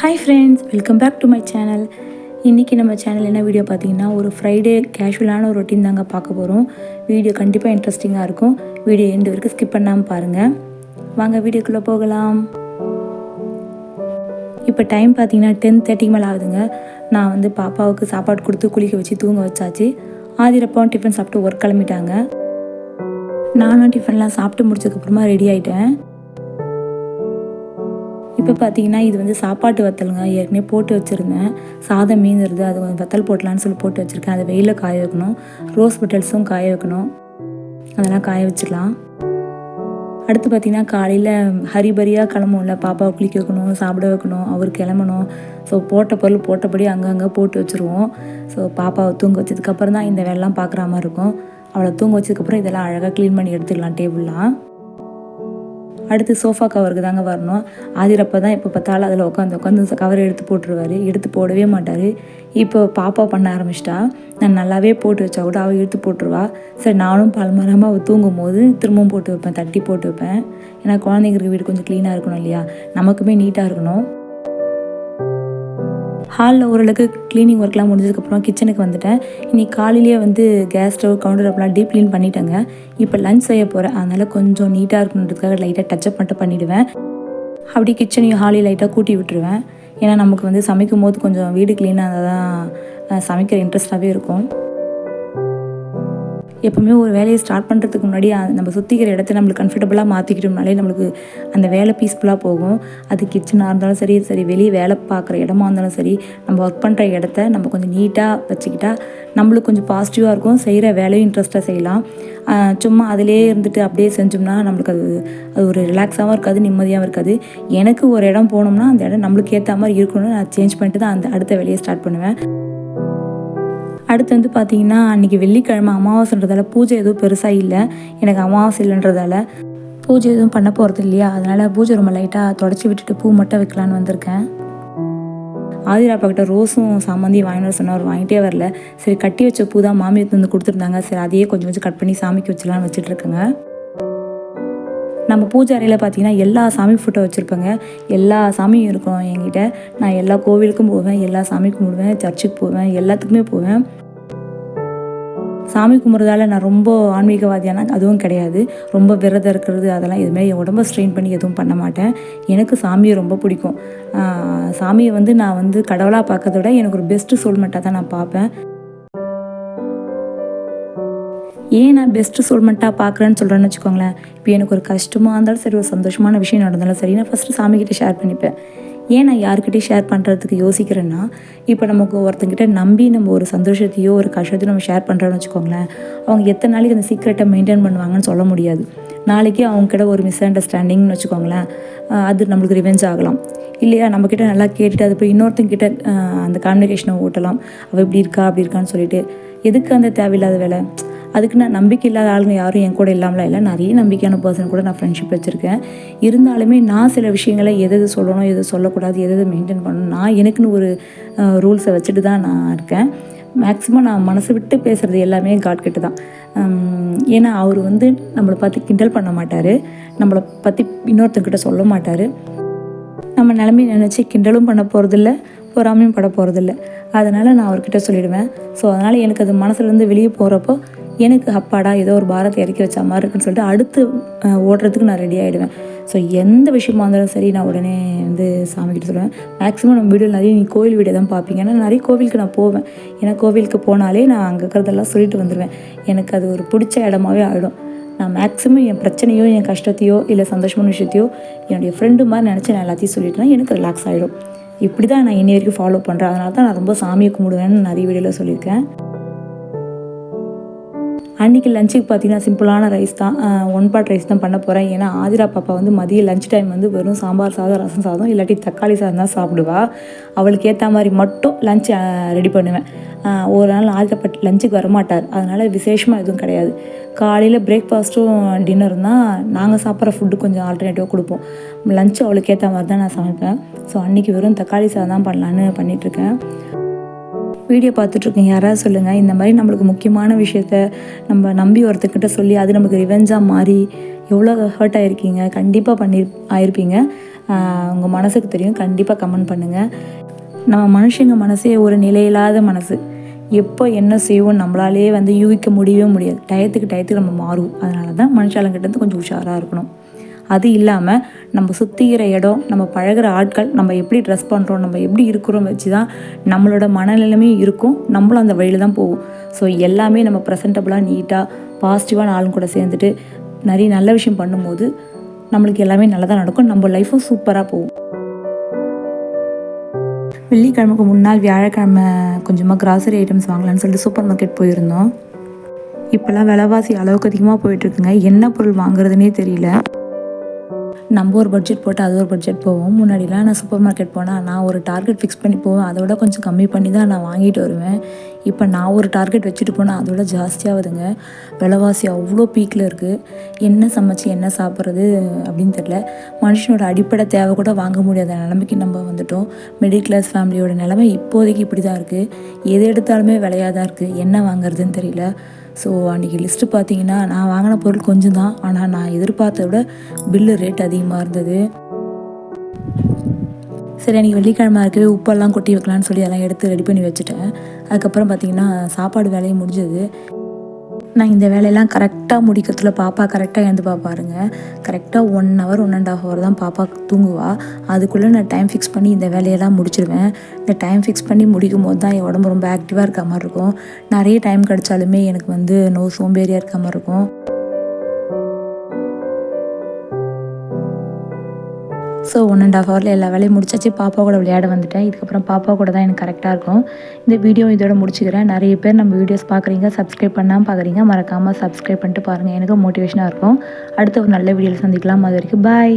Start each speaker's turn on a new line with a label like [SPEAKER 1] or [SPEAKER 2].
[SPEAKER 1] Hi friends, welcome back to my channel. இன்றைக்கி நம்ம channel என்ன வீடியோ பார்த்தீங்கன்னா, ஒரு ஃப்ரைடே கேஷுவலான ஒரு ரொட்டீன் தாங்க பார்க்க போகிறோம். வீடியோ கண்டிப்பாக இன்ட்ரெஸ்டிங்காக இருக்கும். வீடியோ எண்டு வரைக்கும் ஸ்கிப் பண்ணாமல் பாருங்கள். வாங்க வீடியோக்குள்ளே போகலாம். இப்போ டைம் பார்த்தீங்கன்னா 10:30 மேலே ஆகுதுங்க. நான் வந்து பாப்பாவுக்கு சாப்பாடு கொடுத்து குளிக்க வச்சு தூங்க வச்சாச்சு. ஆதிரப்பாவும் டிஃபன் சாப்பிட்டு ஒர்க் கிளம்பிட்டாங்க. நானும் டிஃபன்லாம் சாப்பிட்டு முடிச்சதுக்கப்புறமா ரெடி ஆகிட்டேன். இப்போ பார்த்தீங்கன்னா இது வந்து சாப்பாட்டு வத்தலுங்க. ஏற்கனவே போட்டு வச்சுருந்தேன். சாதம் மீந்துருது, அது கொஞ்சம் வத்தல் போட்டலான்னு சொல்லி போட்டு வச்சுருக்கேன். அதை வெயிலில் காய வைக்கணும். ரோஸ் பெட்டல்ஸும் காய வைக்கணும். அதெல்லாம் காய வச்சிடலாம். அடுத்து பார்த்திங்கன்னா காலையில் ஹரிபரியாக கிளம்பும்ல, பாப்பாவை குளிக்க வைக்கணும், சாப்பிட வைக்கணும், அவர் கிளம்பணும். ஸோ போட்ட பொருள் போட்டபடி அங்கங்கே போட்டு வச்சுருவோம். ஸோ பாப்பாவை தூங்க வச்சதுக்கப்புறம் தான் இந்த வேலைலாம் பார்க்குற மாதிரி இருக்கும். அவளை தூங்க வச்சதுக்கப்புறம் இதெல்லாம் அழகாக க்ளீன் பண்ணி எடுத்துக்கலாம் டேபிள்லாம். அடுத்து சோஃபா கவருக்கு தாங்க வரணும். ஆதிரப்பா தான் எப்போ பார்த்தாலும் அதில் உட்காந்து கவர் எடுத்து போட்டுருவார். எடுத்து போடவே மாட்டார். இப்போ பாப்பா பண்ண ஆரம்பிச்சிட்டா. நான் நல்லாவே போட்டு வச்சா கூட அவள் எடுத்து போட்டுருவா. சரி, நானும் பலமரமாக அவள் தூங்கும் போது திரும்பவும் போட்டு வைப்பேன், தட்டி போட்டு வைப்பேன். ஏன்னா குழந்தைங்களுக்கு வீடு கொஞ்சம் க்ளீனாக இருக்கணும் இல்லையா, நமக்குமே நீட்டாக இருக்கணும். ஹாலில் ஓரளவுக்கு க்ளீனிங் ஒர்க்லாம் முடிஞ்சதுக்கப்புறம் கிச்சனுக்கு வந்துட்டேன். இன்றைக்கி காலையிலேயே வந்து கேஸ் ஸ்டவ், கவுண்டர் டாப்லாம் டீப் க்ளீன் பண்ணிட்டேங்க. இப்போ லஞ்ச் செய்ய போகிறேன். அதனால் கொஞ்சம் நீட்டாக இருக்கணுன்றதுக்காக லைட்டாக டச்சப் மட்டும் பண்ணிவிடுவேன். அப்படியே கிச்சனையும் ஹாலையும் லைட்டாக கூட்டி விட்டுருவேன். ஏன்னா நமக்கு வந்து சமைக்கும் போது கொஞ்சம் வீடு க்ளீனாக இருந்தால் தான் சமைக்கிற இன்ட்ரெஸ்ட்டாகவே இருக்கும். எப்போவுமே ஒரு வேலையை ஸ்டார்ட் பண்ணுறதுக்கு முன்னாடி நம்ம சுற்றிக்கிற இடத்த நம்மளுக்கு கம்ஃபர்டபுளாக மாற்றிக்கிட்டோம்னாலே நம்மளுக்கு அந்த வேலை பீஸ்ஃபுல்லாக போகும். அது கிச்சனாக இருந்தாலும் சரி வெளியே வேலை பார்க்குற இடமா இருந்தாலும் சரி, நம்ம ஒர்க் பண்ணுற இடத்த நம்ம கொஞ்சம் நீட்டாக வச்சுக்கிட்டா நம்மளுக்கு கொஞ்சம் பாசிட்டிவாக இருக்கும். செய்கிற வேலையும் இன்ட்ரெஸ்ட்டாக செய்யலாம். சும்மா அதிலே இருந்துட்டு அப்படியே செஞ்சோம்னா நம்மளுக்கு அது ஒரு ரிலாக்ஸாகவும் இருக்காது, நிம்மதியாகவும் இருக்காது. எனக்கு ஒரு இடம் போனோம்னா அந்த இடம் நம்மளுக்கு ஏற்ற மாதிரி இருக்கணும்னு நான் சேஞ்ச் பண்ணிட்டு தான் அந்த அடுத்த வேலையை ஸ்டார்ட் பண்ணுவேன். அடுத்து வந்து பார்த்திங்கன்னா, அன்றைக்கி வெள்ளிக்கிழமை அமாவாசைன்றதால பூஜை எதுவும் பெருசாக இல்லை. எனக்கு அமாவாசை இல்லைன்றதால பூஜை எதுவும் பண்ண போகிறது இல்லையா, அதனால் பூஜை ரொம்ப லைட்டாக தொடச்சி விட்டுட்டு பூ மட்டும் வைக்கலான்னு வந்திருக்கேன். ஆதிராப்பாக்கிட்ட ரோஸும் சாமந்தியும் வாங்கிட்டு வர சொன்னால் அவர் வாங்கிட்டே வரல. சரி, கட்டி வச்ச பூ தான் மாமி வந்து கொடுத்துருந்தாங்க. சரி, அதையே கொஞ்சம் கட் பண்ணி சாமிக்கு வச்சலான்னு வச்சுட்ருக்கேங்க. நம்ம பூஜை அறையில் பார்த்திங்கன்னா எல்லா சாமி ஃபோட்டோ வச்சுருப்பேங்க. எல்லா சாமியும் இருக்கும் என்கிட்ட. நான் எல்லா கோவிலுக்கும் போவேன், எல்லா சாமி கும்பிடுவேன், சர்ச்சுக்கு போவேன், எல்லாத்துக்குமே போவேன். சாமி கும்பிட்றதால நான் ரொம்ப ஆன்மீகவாதியான அதுவும் கிடையாது. ரொம்ப விரதம் இருக்கிறது அதெல்லாம் எதுவுமே என் உடம்பை ஸ்ட்ரெயின் பண்ணி எதுவும் பண்ண மாட்டேன். எனக்கு சாமியை ரொம்ப பிடிக்கும். சாமியை வந்து நான் வந்து கடவுளாக பார்க்கறத விட எனக்கு ஒரு பெஸ்ட்டு சோல்மெண்ட்டாக தான் நான் பார்ப்பேன். ஏன் நான் பெஸ்ட்டு சோல்மெண்ட்டாக பார்க்குறேன்னு சொல்கிறேன்னு வச்சுக்கோங்களேன். இப்போ எனக்கு ஒரு கஷ்டமாக இருந்தாலும் சரி, ஒரு சந்தோஷமான விஷயம் நடந்தாலும் சரி, நான் ஃபஸ்ட்டு சாமிக்கிட்ட ஷேர் பண்ணிப்பேன். ஏன் நான் யார்கிட்டையும் ஷேர் பண்ணுறதுக்கு யோசிக்கிறேன்னா, இப்போ நமக்கு ஒருத்தங்கிட்ட நம்பி நம்ம ஒரு சந்தோஷத்தையோ ஒரு கஷ்டத்தையோ நம்ம ஷேர் பண்ணுறோன்னு வச்சுக்கோங்களேன், அவங்க எத்தனை நாளைக்கு அந்த சீக்ரெட்டை மெயின்டைன் பண்ணுவாங்கன்னு சொல்ல முடியாது. நாளைக்கு அவங்கக்கிட்ட ஒரு மிஸ் அண்டர்ஸ்டாண்டிங்னு வச்சுக்கோங்களேன், அது நம்மளுக்கு ரிவெஞ்ச் ஆகலாம் இல்லையா. நம்மக்கிட்ட நல்லா கேட்டுட்டு அது போய் இன்னொருத்தங்கிட்ட அந்த கம்யூனிகேஷனை ஓட்டலாம். அவள் இப்படி இருக்கா அப்படி இருக்கான்னு சொல்லிட்டு எதுக்கு அந்த தேவையில்லாத வேலை. அதுக்கு நான் நம்பிக்கை இல்லாத ஆளுங்க யாரும் என் கூட இல்லாமலாம் இல்லை. நிறைய நம்பிக்கையான பர்சன் கூட நான் ஃப்ரெண்ட்ஷிப் வச்சுருக்கேன். இருந்தாலுமே நான் சில விஷயங்களை எது சொல்லணும், எது சொல்லக்கூடாது, எது மெயின்டைன் பண்ணணும், நான் எனக்குன்னு ஒரு ரூல்ஸை வச்சுட்டு தான் நான் இருக்கேன். மேக்ஸிமம் நான் மனசு விட்டு பேசுகிறது எல்லாமே காட் கிட்ட தான். ஏன்னா அவர் வந்து நம்மளை பார்த்து கிண்டல் பண்ண மாட்டார், நம்மளை பற்றி இன்னொருத்தங்கிட்ட சொல்ல மாட்டார். நம்ம நிலைமையை நினச்சி கிண்டலும் பண்ண போகிறதில்ல, பொறாமையும் பட போகிறதில்ல. அதனால் நான் அவர்கிட்ட சொல்லிவிடுவேன். ஸோ அதனால் எனக்கு அது மனசுலேருந்து வெளியே போகிறப்போ எனக்கு அப்பாடா ஏதோ ஒரு பாரத்தை இறக்கி வச்ச மாதிரி இருக்குன்னு சொல்லிட்டு அடுத்து ஓடுறதுக்கு நான் ரெடி ஆகிடுவேன். ஸோ எந்த விஷயமா இருந்தாலும் சரி, நான் உடனே வந்து சாமிக்கிட்ட சொல்லுவேன். மேக்ஸிமம் நம்ம வீடியோ நிறைய நீ கோவில் வீடியோ தான் பார்ப்பீங்க. ஏன்னா நிறைய கோவிலுக்கு நான் போவேன். ஏன்னா கோவிலுக்கு போனாலே நான் அங்கே இருக்கிறதெல்லாம் சொல்லிட்டு வந்துடுவேன். எனக்கு அது ஒரு பிடிச்ச இடமாவே ஆகிடும். நான் மேக்ஸிமம் என் பிரச்சனையோ, என் கஷ்டத்தையோ, இல்லை சந்தோஷமான விஷயத்தையோ என்னுடைய ஃப்ரெண்டு மாதிரி நினச்சி நான் எல்லாத்தையும் சொல்லிட்டேன்னா எனக்கு ரிலாக்ஸ் ஆகிடும். இப்படி தான் நான் இன்னி வரைக்கும் ஃபாலோ பண்ணுறேன். அதனால தான் நான் ரொம்ப சாமியை கும்பிடுவேன்னு நிறைய வீடியோவில் சொல்லியிருக்கேன். அன்றைக்கி லஞ்சுக்கு பார்த்திங்கன்னா சிம்பிளான ரைஸ் தான், 1 பாட் ரைஸ் தான் பண்ண போகிறேன். ஏன்னா ஆதிரா பாப்பா வந்து மதிய லஞ்ச் டைம் வந்து வெறும் சாம்பார் சாதம், ரசம் சாதம், இல்லாட்டி தக்காளி சாதம் தான் சாப்பிடுவா. அவளுக்கு ஏற்ற மாதிரி மட்டும் லஞ்ச் ரெடி பண்ணுவேன். ஒரு நாள் ஆதிரா பாட்டி லஞ்சுக்கு வரமாட்டார். அதனால் விசேஷமாக எதுவும் கிடையாது. காலையில் பிரேக்ஃபாஸ்ட்டும் டின்னரும் தான் நாங்கள் சாப்பிட்ற ஃபுட்டு கொஞ்சம் ஆல்டர்னேட்டிவாக கொடுப்போம். லஞ்சு அவளுக்கு ஏற்ற மாதிரி தான் நான் சமைப்பேன். ஸோ அன்றைக்கி வெறும் தக்காளி சாதம் தான் பண்ணலான்னு பண்ணிகிட்ருக்கேன். வீடியோ பார்த்துட்ருக்கேன், யாராவது சொல்லுங்கள், இந்த மாதிரி நம்மளுக்கு முக்கியமான விஷயத்த நம்ம நம்பி ஒருத்தர்கிட்ட சொல்லி அது நமக்கு ரிவெஞ்சாக மாறி எவ்வளோ ஹர்ட் ஆகிருக்கீங்க. கண்டிப்பாக ஆயிருப்பீங்க. உங்கள் மனசுக்கு தெரியும். கண்டிப்பாக கமெண்ட் பண்ணுங்கள். நம்ம மனுஷங்க மனசே ஒரு நிலையில்லாத மனசு. எப்போ என்ன செய்வோம் நம்மளாலே யூகிக்க முடியவே முடியாது. டயத்துக்கு நம்ம மாறுவோம். அதனால தான் மனுஷாலங்கிட்டேருந்து கொஞ்சம் உஷாராக இருக்கணும். அது இல்லாமல் நம்ம சுற்றிக்கிற இடம், நம்ம பழகிற ஆட்கள், நம்ம எப்படி ட்ரெஸ் பண்ணுறோம், நம்ம எப்படி இருக்கிறோம் வச்சு தான் நம்மளோட மனநிலைமையும் இருக்கும். நம்மளும் அந்த வழியில் தான் போவோம். ஸோ எல்லாமே நம்ம ப்ரெசன்டபுளாக நீட்டாக பாசிட்டிவான ஆளுங்க கூட சேர்ந்துட்டு நிறைய நல்ல விஷயம் பண்ணும்போது நம்மளுக்கு எல்லாமே நல்லதாக நடக்கும். நம்ம லைஃப்பும் சூப்பராக போகும். வெள்ளிக்கிழமைக்கு முன்னாள் வியாழக்கிழமை கொஞ்சமாக கிராசரி ஐட்டம்ஸ் வாங்கலான்னு சொல்லிட்டு சூப்பர் மார்க்கெட் போயிருந்தோம். இப்போல்லாம் விலைவாசி அளவுக்கு அதிகமாக போயிட்டுருக்குங்க. என்ன பொருள் வாங்குறதுனே தெரியல. நம்ம ஒரு பட்ஜெட் போட்டு அது ஒரு பட்ஜெட் போவோம். முன்னாடிலாம் நான் சூப்பர் மார்க்கெட் போனால் நான் ஒரு டார்கெட் ஃபிக்ஸ் பண்ணி போவேன். அதோட கொஞ்சம் கம்மி பண்ணி தான் நான் வாங்கிட்டு வருவேன். இப்போ நான் ஒரு டார்கெட் வச்சுட்டு போனால் அதோட ஜாஸ்தியாகுதுங்க. விலைவாசி அவ்வளோ பீக்கில் இருக்குது. என்ன சமைச்சு என்ன சாப்பிட்றது அப்படின்னு தெரில. மனுஷனோட அடிப்படை தேவை கூட வாங்க முடியாத நிலைமைக்கு நம்ம வந்துட்டோம். மிடில் கிளாஸ் ஃபேமிலியோட நிலைமை இப்போதைக்கு இப்படி தான் இருக்குது. எது எடுத்தாலுமே விலையாக தான் இருக்குது. என்ன வாங்குறதுன்னு தெரியல. ஸோ அன்றைக்கி லிஸ்ட்டு பார்த்தீங்கன்னா நான் வாங்கின பொருள் கொஞ்சம் தான். ஆனால் நான் எதிர்பார்த்தத விட பில்லு ரேட் அதிகமாக இருந்தது. சரி, அன்றைக்கி வெள்ளிக்கிழமை இருக்கவே உப்பெல்லாம் கொட்டி வைக்கலான்னு சொல்லி அதெல்லாம் எடுத்து ரெடி பண்ணி வச்சுட்டேன். அதுக்கப்புறம் பார்த்திங்கன்னா சாப்பாடு வேலையும் முடிஞ்சது. நான் இந்த வேலையெல்லாம் கரெக்டாக முடிக்கிறதுல பாப்பா கரெக்டாக எழுந்து பாருங்க. கரெக்டாக 1 hour 1.5 hour தான் பாப்பா தூங்குவா. அதுக்குள்ளே நான் டைம் ஃபிக்ஸ் பண்ணி இந்த வேலையெல்லாம் முடிச்சிடுவேன். இந்த டைம் ஃபிக்ஸ் பண்ணி முடிக்கும் போது தான் என் உடம்பு ரொம்ப ஆக்டிவாக இருக்க மாதிரி இருக்கும். நிறைய டைம் கிடச்சாலுமே எனக்கு சோம்பேறியாக இருக்க மாதிரி இருக்கும். ஸோ 1.5 hour எல்லா வேலையும் முடிச்சாச்சு. பாப்பா கூட விளையாட வந்துட்டேன். இதுக்கப்புறம் பாப்பா கூட தான் எனக்கு கரெக்டாக இருக்கும். இந்த வீடியோ இதோட முடிச்சுக்கிறேன். நிறைய பேர் நம்ம வீடியோஸ் பார்க்குறீங்க, சப்ஸ்கிரைப் பண்ணாமல் பார்க்குறீங்க. மறக்காமல் சப்ஸ்கிரைப் பண்ணிட்டு பாருங்கள். எனக்கு மோட்டிவேஷனாக இருக்கும். அடுத்த ஒரு நல்ல வீடியோவில் சந்திக்கலாம். அது வரைக்கும் பாய்.